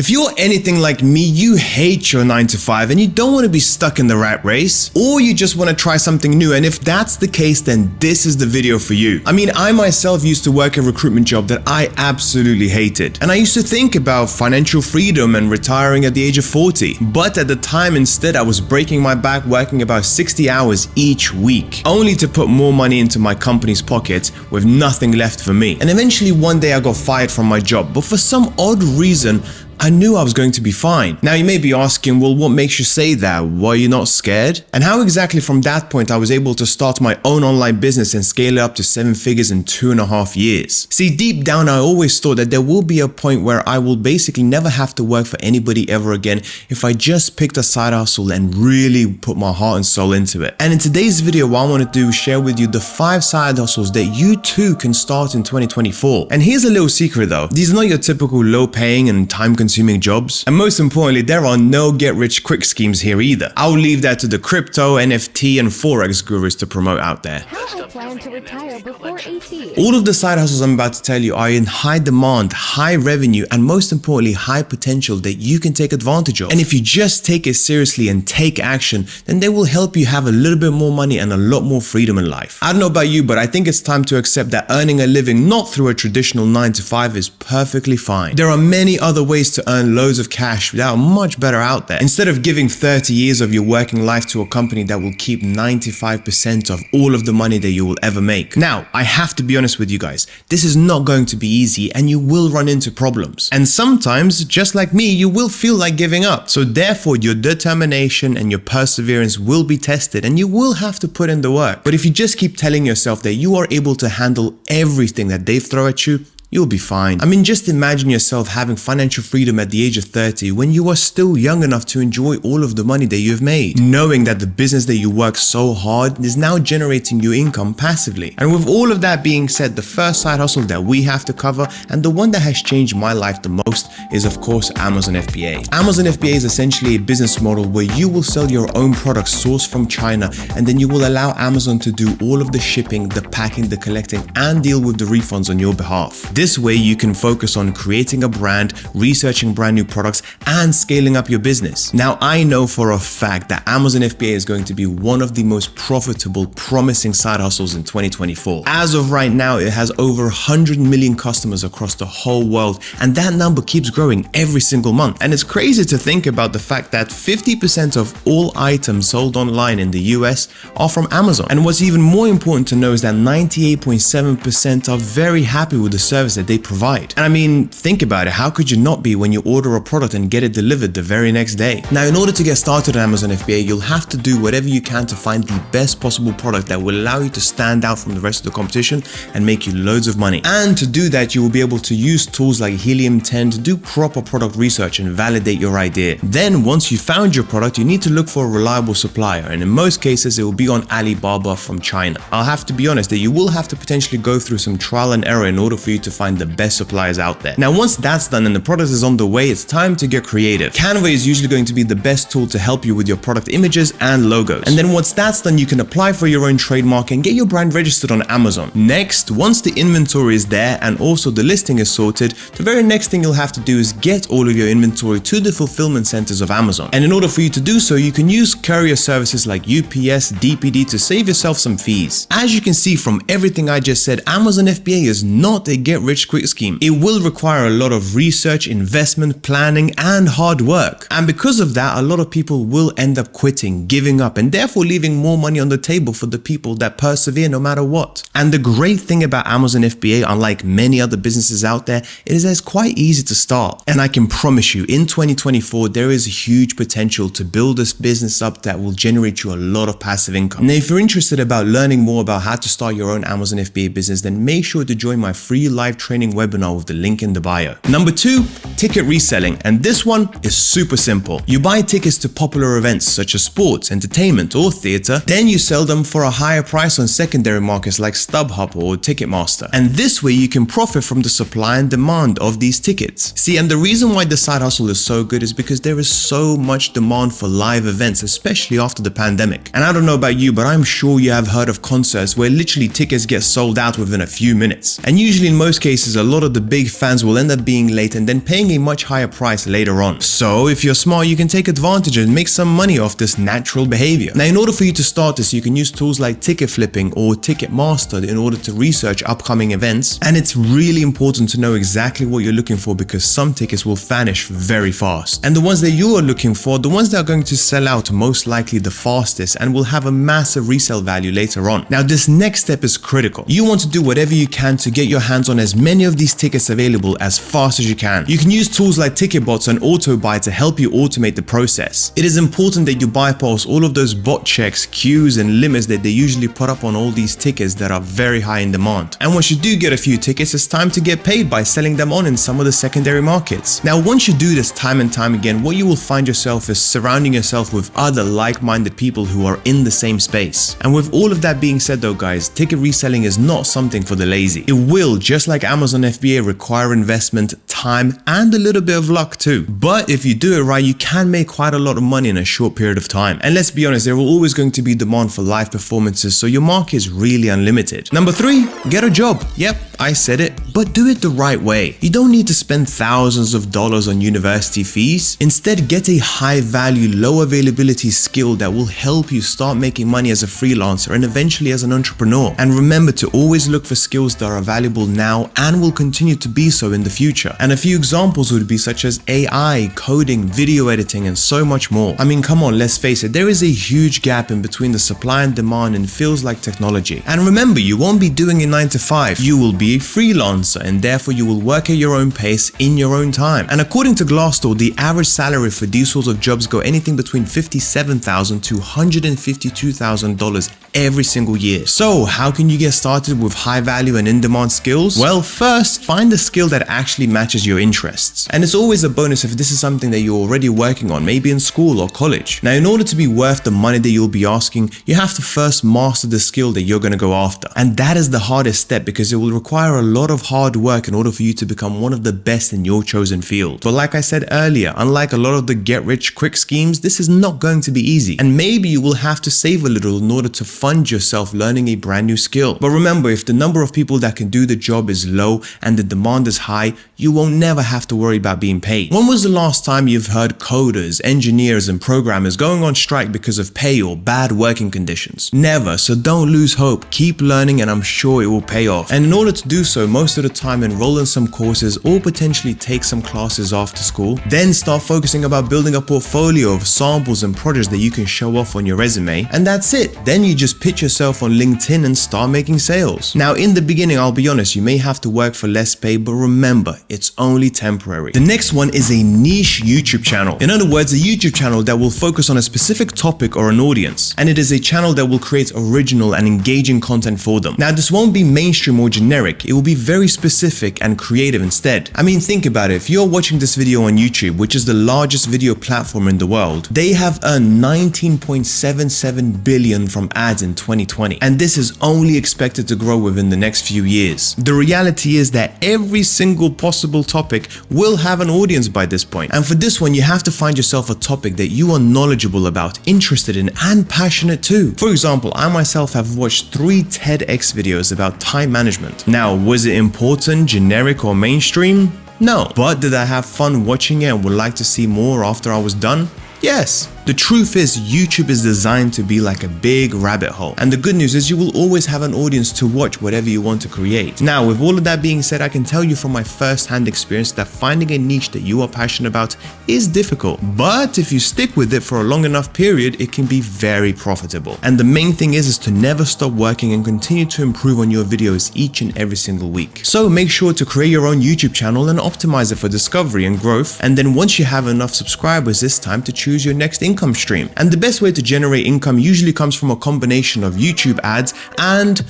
If you're anything like me, you hate your 9 to 5 and you don't want to be stuck in the rat race, or you just want to try something new, and if that's the case, then this is the video for you. I mean, I myself used to work a recruitment job that I absolutely hated, and I used to think about financial freedom and retiring at the age of 40, but at the time instead I was breaking my back working about 60 hours each week, only to put more money into my company's pocket with nothing left for me. And eventually one day I got fired from my job, but for some odd reason I knew I was going to be fine. Now you may be asking, well, what makes you say that? Were you not scared? And how exactly from that point I was able to start my own online business and scale it up to 7 figures in 2.5 years. See, deep down I always thought that there will be a point where I will basically never have to work for anybody ever again if I just picked a side hustle and really put my heart and soul into it. And in today's video, what I want to do is share with you the 5 side hustles that you too can start in 2024. And here's a little secret though. These are not your typical low paying and time consuming jobs, and most importantly, there are no get rich quick schemes here either. I'll leave that to the crypto, NFT and forex gurus to promote out there. How I plan to retire before 80. All of the side hustles I'm about to tell you are in high demand, high revenue, and most importantly, high potential that you can take advantage of. And if you just take it seriously and take action, then they will help you have a little bit more money and a lot more freedom in life. I don't know about you, but I think it's time to accept that earning a living not through a traditional 9 to 5 is perfectly fine. There are many other ways to earn loads of cash that are much better out there. Instead of giving 30 years of your working life to a company that will keep 95% of all of the money that you will ever make. Now, I have to be honest with you guys, this is not going to be easy and you will run into problems. And sometimes, just like me, you will feel like giving up. So therefore, your determination and your perseverance will be tested and you will have to put in the work. But if you just keep telling yourself that you are able to handle everything that they throw at you, you'll be fine. I mean, just imagine yourself having financial freedom at the age of 30 when you are still young enough to enjoy all of the money that you've made, knowing that the business that you work so hard is now generating you income passively. And with all of that being said, the first side hustle that we have to cover, and the one that has changed my life the most, is of course Amazon FBA. Amazon FBA is essentially a business model where you will sell your own products sourced from China, and then you will allow Amazon to do all of the shipping, the packing, the collecting, and deal with the refunds on your behalf. This way you can focus on creating a brand, researching brand new products, and scaling up your business. Now, I know for a fact that Amazon FBA is going to be one of the most profitable, promising side hustles in 2024. As of right now, it has over 100 million customers across the whole world, and that number keeps growing every single month. And it's crazy to think about the fact that 50% of all items sold online in the US are from Amazon. And what's even more important to know is that 98.7% are very happy with the service that they provide. And I mean, think about it, how could you not be when you order a product and get it delivered the very next day? Now, in order to get started on Amazon FBA, you'll have to do whatever you can to find the best possible product that will allow you to stand out from the rest of the competition and make you loads of money. And to do that, you will be able to use tools like Helium 10 to do proper product research and validate your idea. Then, once you found your product, you need to look for a reliable supplier, and in most cases, it will be on Alibaba from China. I'll have to be honest that you will have to potentially go through some trial and error in order for you to find the best suppliers out there. Now, once that's done and the product is on the way, it's time to get creative. Canva is usually going to be the best tool to help you with your product images and logos. And then once that's done, you can apply for your own trademark and get your brand registered on Amazon. Next, once the inventory is there and also the listing is sorted, the very next thing you'll have to do is get all of your inventory to the fulfillment centers of Amazon. And in order for you to do so, you can use courier services like UPS, DPD to save yourself some fees. As you can see from everything I just said, Amazon FBA is not a get-rich-quick scheme. It will require a lot of research, investment, planning, and hard work. And because of that, a lot of people will end up quitting, giving up, and therefore leaving more money on the table for the people that persevere no matter what. And the great thing about Amazon FBA, unlike many other businesses out there, is that it's quite easy to start. And I can promise you, in 2024, there is a huge potential to build this business up that will generate you a lot of passive income. Now, if you're interested about learning more about how to start your own Amazon FBA business, then make sure to join my free live training webinar with the link in the bio. Number 2, ticket reselling. And this one is super simple. You buy tickets to popular events such as sports, entertainment, or theater, then you sell them for a higher price on secondary markets like StubHub or Ticketmaster. And this way you can profit from the supply and demand of these tickets. See, and the reason why the side hustle is so good is because there is so much demand for live events, especially after the pandemic. And I don't know about you, but I'm sure you have heard of concerts where literally tickets get sold out within a few minutes. And usually in most cases, cases, a lot of the big fans will end up being late and then paying a much higher price later on. So if you're smart, you can take advantage and make some money off this natural behavior. Now, in order for you to start this, you can use tools like ticket flipping or Ticketmaster in order to research upcoming events. And it's really important to know exactly what you're looking for, because some tickets will vanish very fast. And the ones that you are looking for, the ones that are going to sell out most likely the fastest and will have a massive resale value later on. Now, this next step is critical. You want to do whatever you can to get your hands on as many of these tickets available as fast as you can. You can use tools like TicketBots and AutoBuy to help you automate the process. It is important that you bypass all of those bot checks, queues, and limits that they usually put up on all these tickets that are very high in demand. And once you do get a few tickets, it's time to get paid by selling them on in some of the secondary markets. Now, once you do this time and time again, what you will find yourself is surrounding yourself with other like-minded people who are in the same space. And with all of that being said though, guys, ticket reselling is not something for the lazy. It will, just like Amazon FBA, require investment, time, and a little bit of luck too. But if you do it right, you can make quite a lot of money in a short period of time. And let's be honest, there will always going to be demand for live performances, so your market is really unlimited. Number 3, get a job. Yep, I said it, but do it the right way. You don't need to spend thousands of dollars on university fees. Instead, get a high value, low availability skill that will help you start making money as a freelancer and eventually as an entrepreneur. And remember to always look for skills that are valuable now and will continue to be so in the future. And a few examples would be such as AI, coding, video editing, and so much more. I mean, come on, let's face it, there is a huge gap in between the supply and demand in fields like technology. And remember, you won't be doing a 9 to 5. You will be a freelancer, and therefore you will work at your own pace in your own time. And according to Glassdoor, the average salary for these sorts of jobs go anything between $57,000 to $152,000 every single year. So how can you get started with high value and in-demand skills? Well, first, find a skill that actually matches your interests. And it's always a bonus if this is something that you're already working on, maybe in school or college. Now, in order to be worth the money that you'll be asking, you have to first master the skill that you're going to go after. And that is the hardest step, because it will require a lot of hard work in order for you to become one of the best in your chosen field. But like I said earlier, unlike a lot of the get-rich-quick schemes, this is not going to be easy. And maybe you will have to save a little in order to fund yourself learning a brand new skill. But remember, if the number of people that can do the job is low and the demand is high, you won't never have to worry about being paid. When was the last time you've heard coders, engineers, and programmers going on strike because of pay or bad working conditions? Never, so don't lose hope. Keep learning and I'm sure it will pay off. And in order to do so, most of the time enroll in some courses or potentially take some classes after school. Then start focusing about building a portfolio of samples and projects that you can show off on your resume. And that's it. Then you just pitch yourself on LinkedIn and start making sales. Now, in the beginning, I'll be honest, you may have to work for less pay, but remember, it's only temporary. The next one is a niche YouTube channel. In other words, a YouTube channel that will focus on a specific topic or an audience. And it is a channel that will create original and engaging content for them. Now, this won't be mainstream or generic. It will be very specific and creative instead. I mean, think about it. If you're watching this video on YouTube, which is the largest video platform in the world, they have earned $19.77 billion from ads in 2020. And this is only expected to grow within the next few years. The reality is that every single possible topic will have an audience by this point. And for this one, you have to find yourself a topic that you are knowledgeable about, interested in, and passionate too. For example, I myself have watched 3 TEDx videos about time management. Now, was it important, generic, or mainstream? No. But did I have fun watching it and would like to see more after I was done? Yes. The truth is, YouTube is designed to be like a big rabbit hole. And the good news is you will always have an audience to watch whatever you want to create. Now, with all of that being said, I can tell you from my first-hand experience that finding a niche that you are passionate about is difficult. But if you stick with it for a long enough period, it can be very profitable. And the main thing is to never stop working and continue to improve on your videos each and every single week. So make sure to create your own YouTube channel and optimize it for discovery and growth. And then once you have enough subscribers, it's time to choose your next income stream. And the best way to generate income usually comes from a combination of YouTube ads and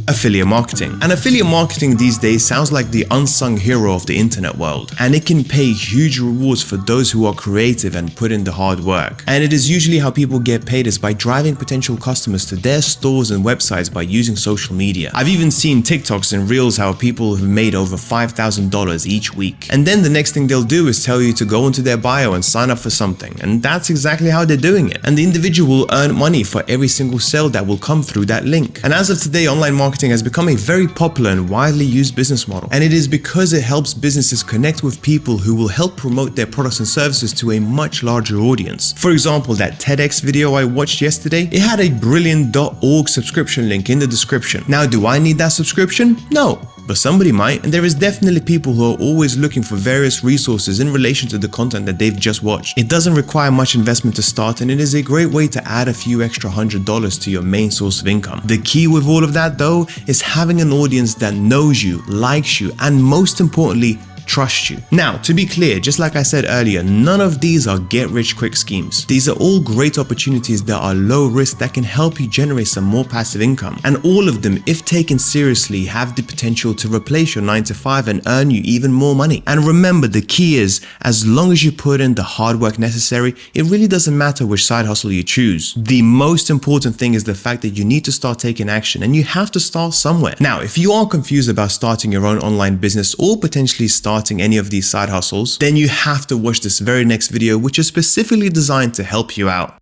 affiliate marketing. And affiliate marketing these days sounds like the unsung hero of the internet world, and it can pay huge rewards for those who are creative and put in the hard work. And it is usually how people get paid is by driving potential customers to their stores and websites by using social media. I've even seen TikToks and Reels how people have made over $5,000 each week. And then the next thing they'll do is tell you to go into their bio and sign up for something, and that's exactly how they're doing it. And the individual will earn money for every single sale that will come through that link. And as of today, online marketing marketing has become a very popular and widely used business model. And it is because it helps businesses connect with people who will help promote their products and services to a much larger audience. For example, that TEDx video I watched yesterday, it had a brilliant.org subscription link in the description. Now, do I need that subscription? No. But somebody might, and there is definitely people who are always looking for various resources in relation to the content that they've just watched. It doesn't require much investment to start, and it is a great way to add a few extra $100 to your main source of income. The key with all of that though is having an audience that knows you, likes you, and most importantly, trust you. Now, to be clear, just like I said earlier, none of these are get-rich-quick schemes. These are all great opportunities that are low risk that can help you generate some more passive income. And all of them, if taken seriously, have the potential to replace your 9-to-5 and earn you even more money. And remember, the key is, as long as you put in the hard work necessary, it really doesn't matter which side hustle you choose. The most important thing is the fact that you need to start taking action, and you have to start somewhere. Now, if you are confused about starting your own online business or potentially starting any of these side hustles, then you have to watch this very next video, which is specifically designed to help you out.